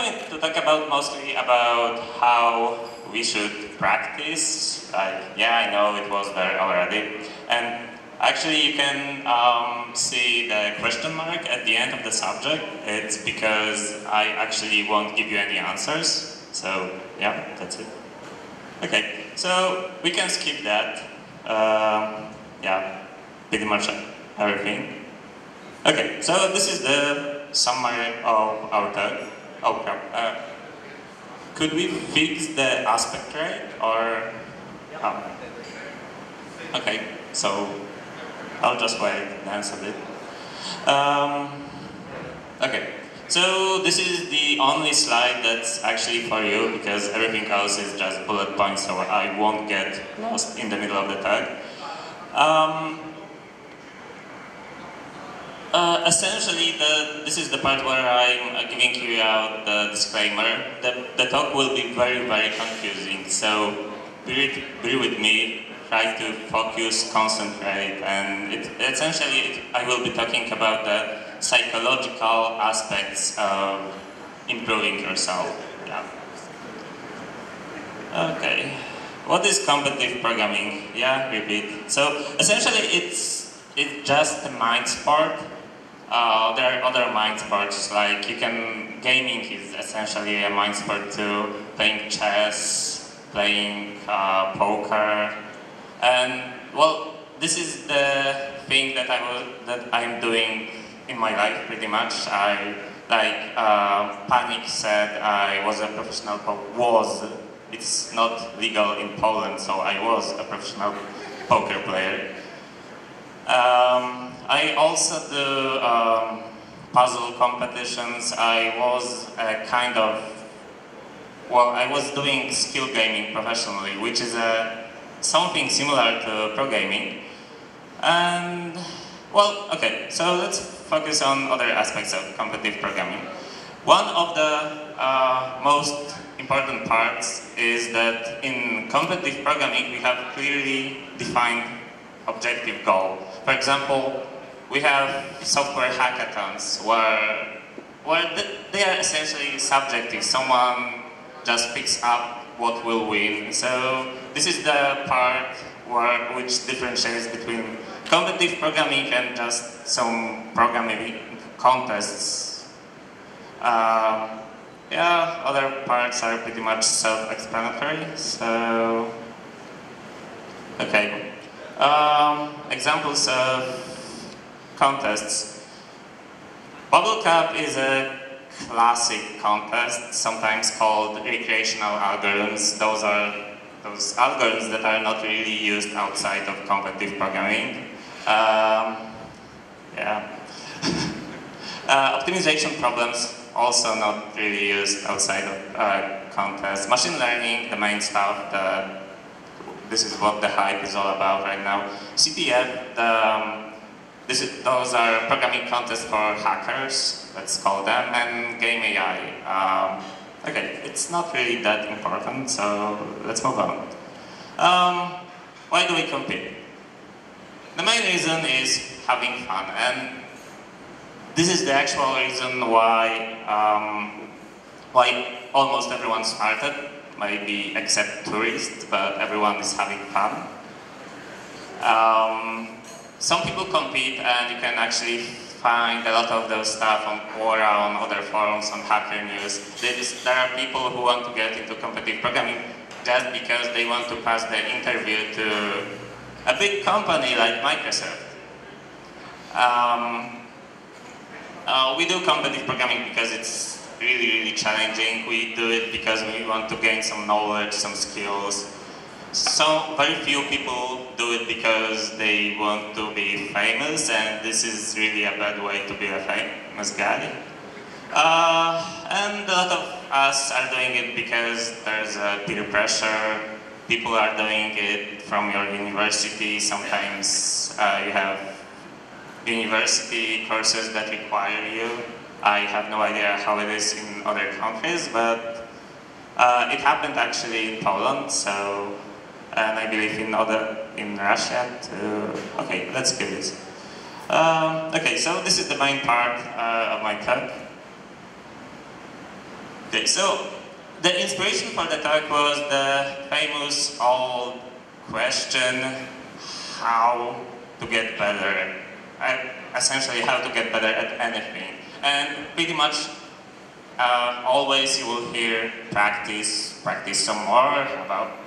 going to talk about mostly about how we should practice. Like, yeah, I know it was there already. And actually you can see the question mark at the end of the subject. It's because I actually won't give you any answers. So, yeah, that's it. Okay, so we can skip that. Yeah, pretty much everything. Okay, so this is the summary of our talk. Oh crap. Could we fix the aspect rate or... Okay, so I'll just wait and dance a bit. Okay, so this is the only slide that's actually for you because everything else is just bullet points, so I won't get lost in the middle of the talk. Essentially, this is the part where I'm giving you out the disclaimer. The talk will be very, very confusing, so bear with me, try to focus, concentrate, and essentially I will be talking about the psychological aspects of improving yourself. Yeah. Okay. What is competitive programming? Yeah, repeat. So essentially it's just a mind sport. There are other mind sports, like gaming is essentially a mind sport too, playing chess, playing poker, and well, this is the thing that I'm doing in my life pretty much. Panic said I was a professional it's not legal in Poland, so I was a professional poker player. I also do puzzle competitions. I was I was doing skill gaming professionally, which is something similar to pro gaming. And, well, okay, so let's focus on other aspects of competitive programming. One of the most important parts is that in competitive programming we have clearly defined objective goal. For example, we have software hackathons where they are essentially subjective. Someone just picks up what will win. So this is the part which differentiates between competitive programming and just some programming contests. Yeah, other parts are pretty much self-explanatory. So, okay. Examples of contests. BubbleCup is a classic contest, sometimes called recreational algorithms. Those are those algorithms that are not really used outside of competitive programming. Yeah. Optimization problems, also not really used outside of contests. Machine learning, the main stuff, this is what the hype is all about right now. CPF, those are programming contests for hackers, let's call them, and game AI. Okay, it's not really that important, so let's move on. Why do we compete? The main reason is having fun, and this is the actual reason why almost everyone started. Maybe except tourists, but everyone is having fun. Some people compete, and you can actually find a lot of those stuff on Quora, on other forums, on Hacker News. There are people who want to get into competitive programming just because they want to pass the interview to a big company like Microsoft. We do competitive programming because it's really, really challenging. We do it because we want to gain some knowledge, some skills. So very few people do it because they want to be famous, and this is really a bad way to be a famous guy. And a lot of us are doing it because there's peer pressure. People are doing it from your university. Sometimes you have university courses that require you. I have no idea how it is in other countries, but it happened actually in Poland, so, and I believe in Russia too. Okay, let's do this. Okay, so this is the main part of my talk. Okay, so the inspiration for the talk was the famous old question, how to get better, essentially how to get better at anything. And pretty much always you will hear practice some more,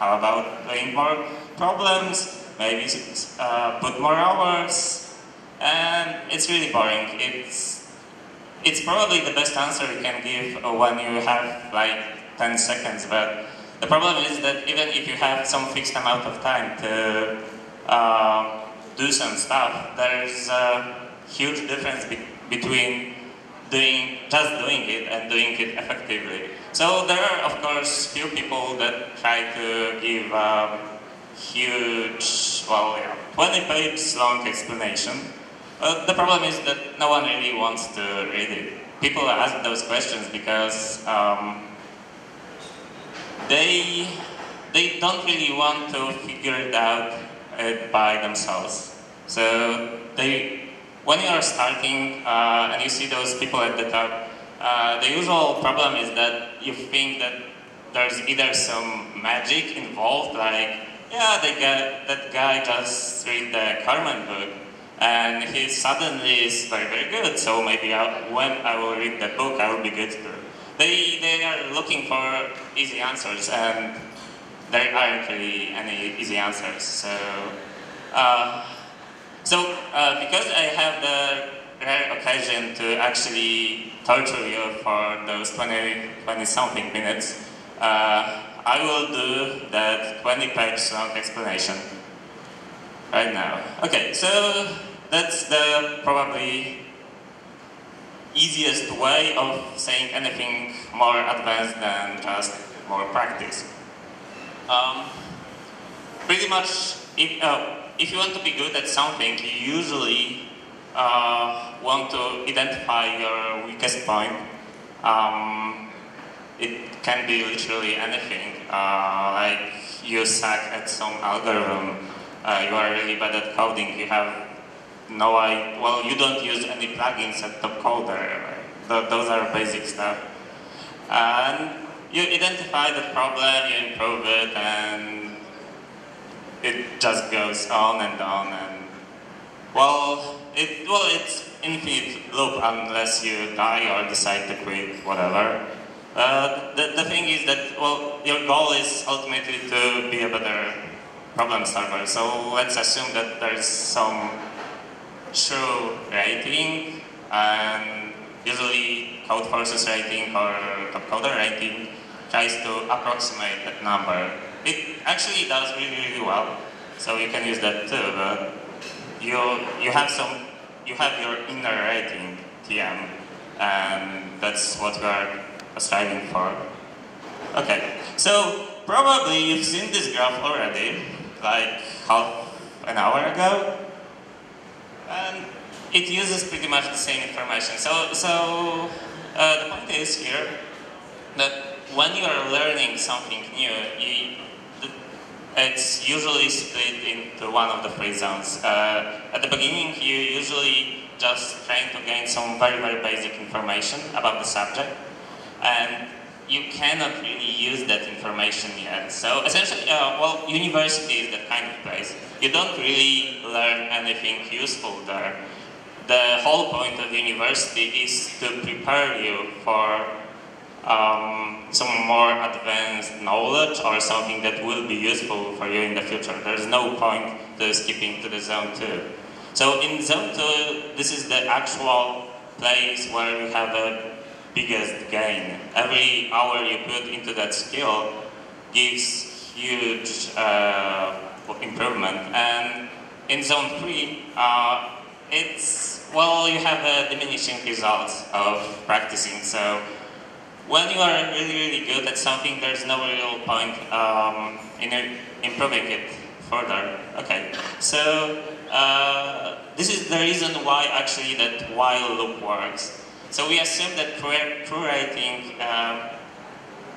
how about doing more problems, maybe put more hours, and it's really boring. It's probably the best answer you can give when you have like 10 seconds, but the problem is that even if you have some fixed amount of time to do some stuff, there's a huge difference between just doing it and doing it effectively. So there are, of course, few people that try to give huge, 20-page long explanation. The problem is that no one really wants to read it. People ask those questions because they don't really want to figure it out by themselves. So when you are starting and you see those people at the top, the usual problem is that you think that there's either some magic involved, like, yeah, that guy just read the Carmen book, and he suddenly is very, very good, so maybe when I will read the book, I will be good too. They are looking for easy answers, and there aren't really any easy answers. Because I have the rare occasion to actually torture you for those 20-something minutes, I will do that 20-page long explanation right now. Okay, so that's the probably easiest way of saying anything more advanced than just more practice. Pretty much, if you want to be good at something, you usually want to identify your weakest point. It can be literally anything, like you suck at some algorithm, you are really bad at coding, you have no idea, well, you don't use any plugins at Top Coder, those are basic stuff. And you identify the problem, you improve it, and it just goes on and on, and it's infinite loop unless you die or decide to quit, whatever. The thing is that, your goal is ultimately to be a better problem solver. So let's assume that there's some true rating, and usually CodeForce's rating or Top Coder rating tries to approximate that number. It actually does really, really well, so you can use that too. But you have your inner rating, TM, and that's what we are striving for. Okay, so probably you've seen this graph already, like half an hour ago, and it uses pretty much the same information. So the point is here that when you are learning something new, it's usually split into one of the three zones. At the beginning, you usually just trying to gain some very, very basic information about the subject, and you cannot really use that information yet. So essentially, university is that kind of place. You don't really learn anything useful there. The whole point of university is to prepare you for some more advanced knowledge or something that will be useful for you in the future. There's no point to skipping to the zone 2. So in zone 2, this is the actual place where you have the biggest gain. Every hour you put into that skill gives huge improvement. And in zone 3, you have a diminishing results of practicing. So when you are really, really good at something, there's no real point in improving it further. Okay, so this is the reason why actually that while loop works. So we assume that true rating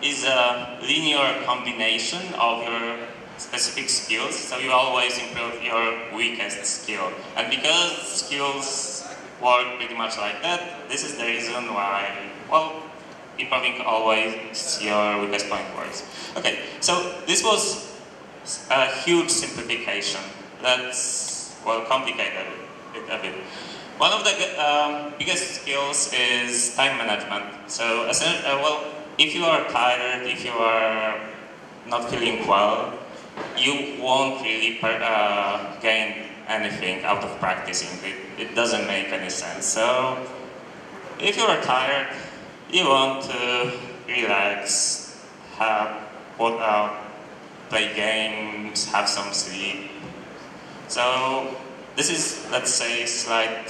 is a linear combination of your specific skills, so you always improve your weakest skill. And because skills work pretty much like that, this is the reason why, improving always your weakest point works. Okay, so this was a huge simplification. Let's, well, complicate it a bit. One of the biggest skills is time management. So, well, if you are tired, if you are not feeling well, you won't really gain anything out of practicing. It doesn't make any sense. So, if you are tired, you want to relax, play games, have some sleep. So, this is, let's say, slightly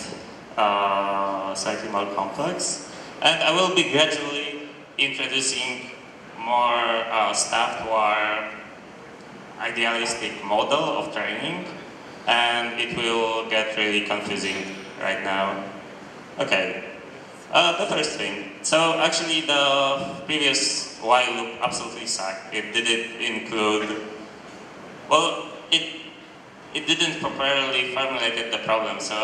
more complex. And I will be gradually introducing more stuff to our idealistic model of training, and it will get really confusing right now. Okay, the first thing. So actually the previous while loop absolutely sucked. It didn't include, well, it didn't properly formulate the problem. So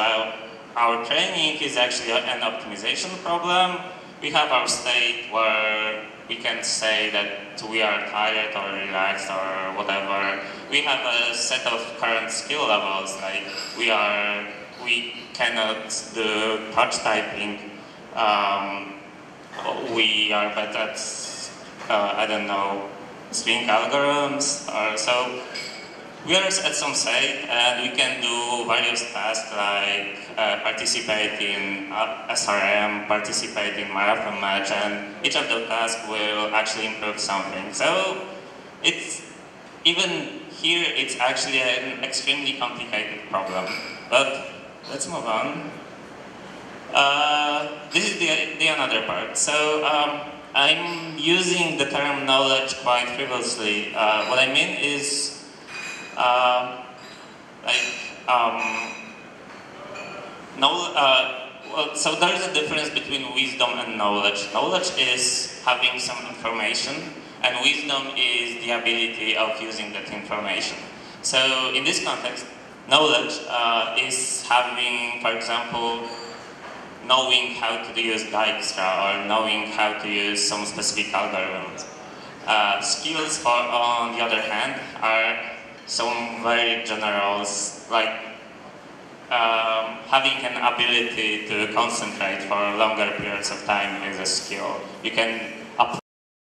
our training is actually an optimization problem. We have our state where we can say that we are tired or relaxed or whatever. We have a set of current skill levels, like we cannot do touch typing. We are better at, I don't know, string algorithms, or so. We are at some site and we can do various tasks like participate in SRM, participate in marathon match, and each of the tasks will actually improve something. So it's, even here it's actually an extremely complicated problem. But let's move on. This is the another part. So I'm using the term knowledge quite frivolously. What I mean is, well, so there is a difference between wisdom and knowledge. Knowledge is having some information, and wisdom is the ability of using that information. So in this context, knowledge is having, for example, knowing how to use Dijkstra or knowing how to use some specific algorithms. Skills, on the other hand, are some very general, like having an ability to concentrate for longer periods of time is a skill. You can